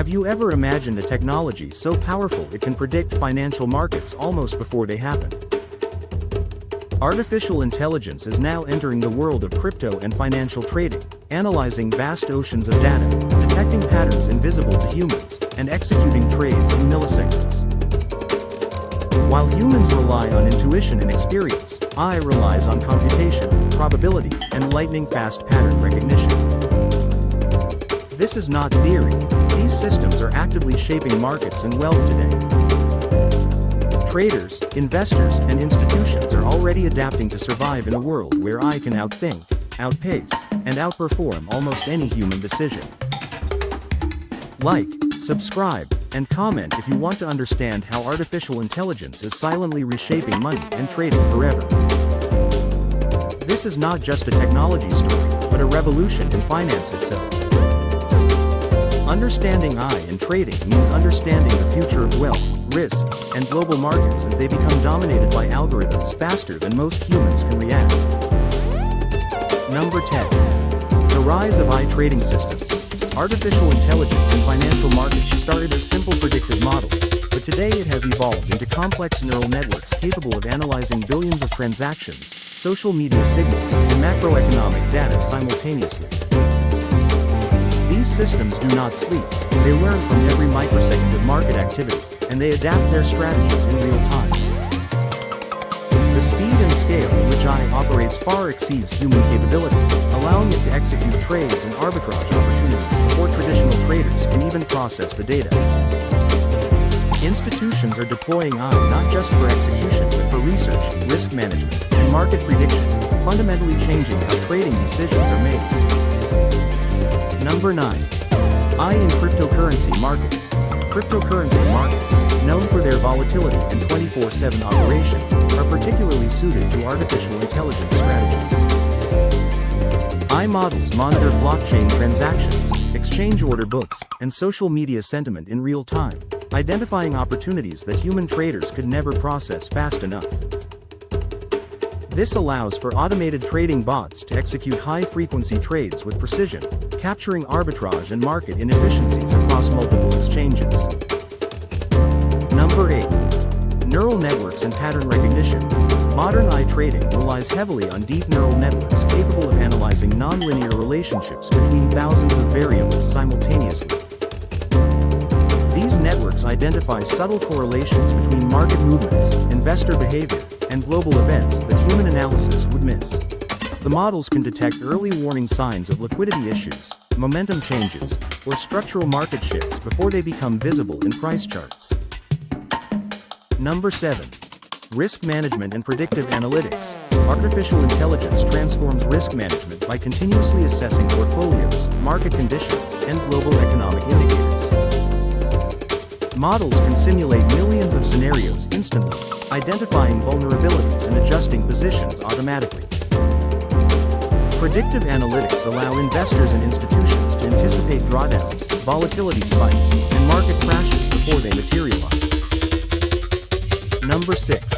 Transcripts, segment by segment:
Have you ever imagined a technology so powerful it can predict financial markets almost before they happen? Artificial intelligence is now entering the world of crypto and financial trading, analyzing vast oceans of data, detecting patterns invisible to humans, and executing trades in milliseconds. While humans rely on intuition and experience, AI relies on computation, probability, and lightning-fast pattern recognition. This is not theory. These systems are actively shaping markets and wealth today. Traders, investors, and institutions are already adapting to survive in a world where AI can outthink, outpace, and outperform almost any human decision. Like, subscribe, and comment if you want to understand how artificial intelligence is silently reshaping money and trading forever. This is not just a technology story, but a revolution in finance itself. Understanding AI in trading means understanding the future of wealth, risk, and global markets as they become dominated by algorithms faster than most humans can react. Number 10. The rise of AI trading systems. Artificial intelligence in financial markets started as simple predictive models, but today it has evolved into complex neural networks capable of analyzing billions of transactions, social media signals, and macroeconomic data simultaneously. These systems do not sleep. They learn from every microsecond of market activity, and they adapt their strategies in real time. The speed and scale at which AI operates far exceeds human capability, allowing it to execute trades and arbitrage opportunities before traditional traders can even process the data. Institutions are deploying AI not just for execution but for research, risk management, and market prediction, fundamentally changing how trading decisions are made. Number 9. AI in cryptocurrency markets. Cryptocurrency markets, known for their volatility and 24/7 operation, are particularly suited to artificial intelligence strategies. AI models monitor blockchain transactions, exchange order books, and social media sentiment in real time, identifying opportunities that human traders could never process fast enough. This allows for automated trading bots to execute high-frequency trades with precision, capturing arbitrage and market inefficiencies across multiple exchanges. Number 8. Neural networks and pattern recognition. Modern AI trading relies heavily on deep neural networks capable of analyzing nonlinear relationships between thousands of variables simultaneously. These networks identify subtle correlations between market movements, investor behavior, and global events that human analysis would miss. The models can detect early warning signs of liquidity issues, momentum changes, or structural market shifts before they become visible in price charts. Number 7. Risk management and predictive analytics. Artificial intelligence transforms risk management by continuously assessing portfolios, market conditions, and global economic indicators. Models can simulate millions of scenarios instantly, identifying vulnerabilities and adjusting positions automatically. Predictive analytics allow investors and institutions to anticipate drawdowns, volatility spikes, and market crashes before they materialize. Number 6.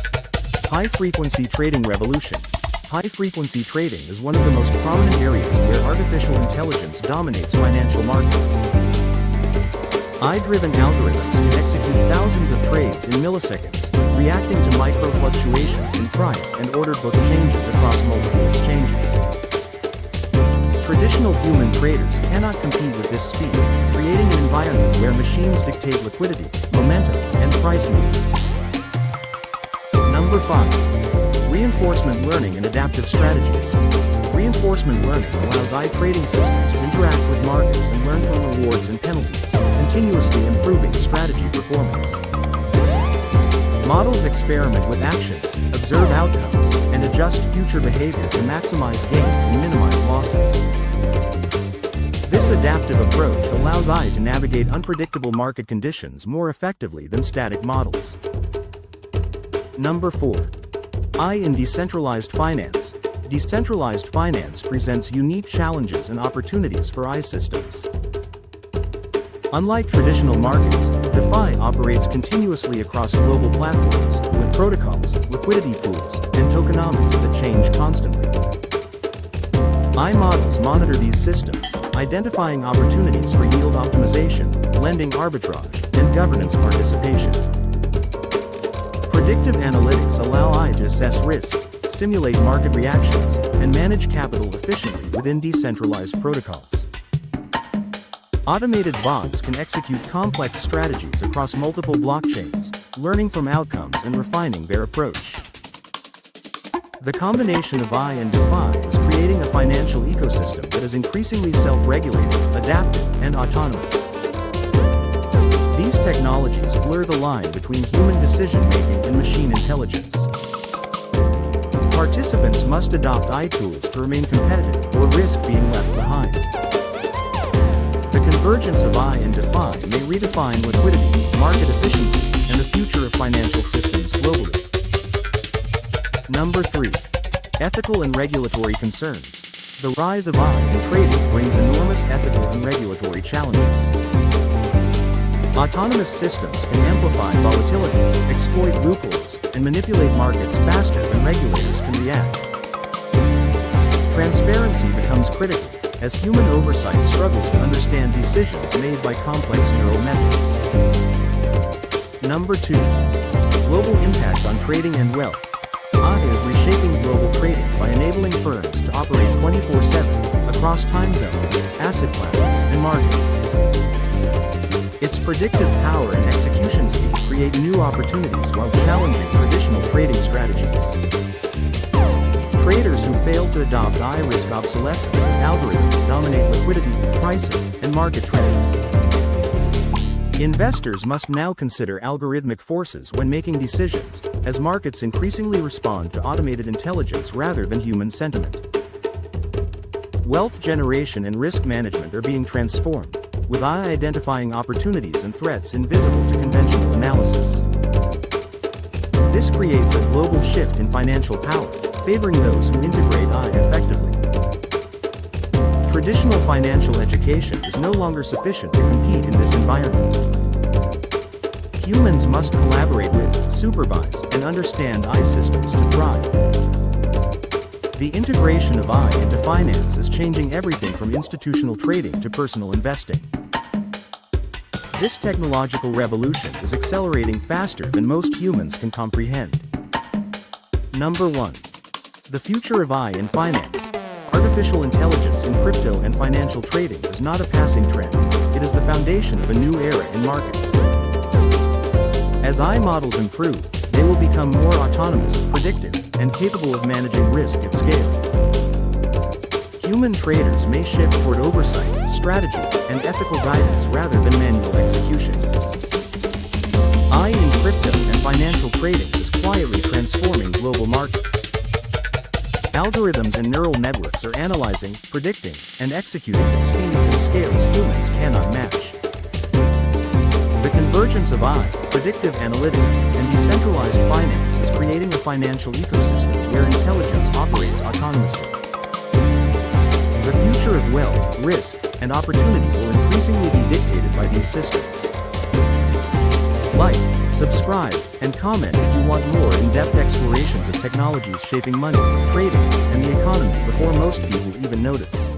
High-frequency trading revolution. High-frequency trading is one of the most prominent areas where artificial intelligence dominates financial markets. AI-driven algorithms can execute thousands of trades in milliseconds, reacting to micro-fluctuations in price and order book changes across multiple exchanges. Traditional human traders cannot compete with this speed, creating an environment where machines dictate liquidity, momentum, and price movements. Number 5. Reinforcement learning and adaptive strategies. Reinforcement learning allows AI trading systems to interact with markets and learn from rewards and penalties, continuously improving strategy performance. Models experiment with actions, observe outcomes, and adjust future behavior to maximize gains and minimize losses. This adaptive approach allows AI to navigate unpredictable market conditions more effectively than static models. Number 4. AI in decentralized finance. Decentralized finance presents unique challenges and opportunities for AI systems. Unlike traditional markets, DeFi operates continuously across global platforms, with protocols, liquidity pools, and tokenomics that change constantly. AI models monitor these systems, identifying opportunities for yield optimization, lending arbitrage, and governance participation. Predictive analytics allow AI to assess risk, simulate market reactions, and manage capital efficiently within decentralized protocols. Automated bots can execute complex strategies across multiple blockchains, learning from outcomes and refining their approach. The combination of AI and DeFi is creating a financial ecosystem that is increasingly self-regulated, adaptive, and autonomous. These technologies blur the line between human decision-making and machine intelligence. Participants must adopt AI tools to remain competitive or risk being left behind. The convergence of AI and DeFi may redefine liquidity, market efficiency, and the future of financial systems globally. Number 3. Ethical and regulatory concerns. The rise of AI in trading brings enormous ethical and regulatory challenges. Autonomous systems can amplify volatility, exploit loopholes, and manipulate markets faster than regulators can react. Transparency becomes critical, as human oversight struggles to understand decisions made by complex neural networks. Number 2. Global impact on trading and wealth. AI is reshaping global trading by enabling firms to operate 24/7 across time zones, asset classes, and markets. Its predictive power and execution speed create new opportunities while challenging traditional trading strategies. Traders who fail to adopt AI risk obsolescence as algorithms dominate liquidity, pricing, and market trends. Investors must now consider algorithmic forces when making decisions, as markets increasingly respond to automated intelligence rather than human sentiment. Wealth generation and risk management are being transformed, with AI identifying opportunities and threats invisible to conventional analysis. This creates a global shift in financial power, favoring those who integrate AI effectively. Traditional financial education is no longer sufficient to compete in this environment. Humans must collaborate with, supervise, and understand AI systems to thrive. The integration of AI into finance is changing everything from institutional trading to personal investing. This technological revolution is accelerating faster than most humans can comprehend. Number 1. The future of AI in finance. Artificial intelligence in crypto and financial trading is not a passing trend, it is the foundation of a new era in markets. As AI models improve, they will become more autonomous, predictive, and capable of managing risk at scale. Human traders may shift toward oversight, strategy, and ethical guidance rather than manual execution. AI in crypto and financial trading is quietly transforming global markets. Algorithms and neural networks are analyzing, predicting, and executing at speeds and scales humans cannot match. The convergence of AI, predictive analytics, and decentralized finance is creating a financial ecosystem where intelligence operates autonomously. The future of wealth, risk, and opportunity will increasingly be dictated by these systems. Like, subscribe, and comment if you want more in-depth explorations of technologies shaping money, trading, and the economy before most people even notice.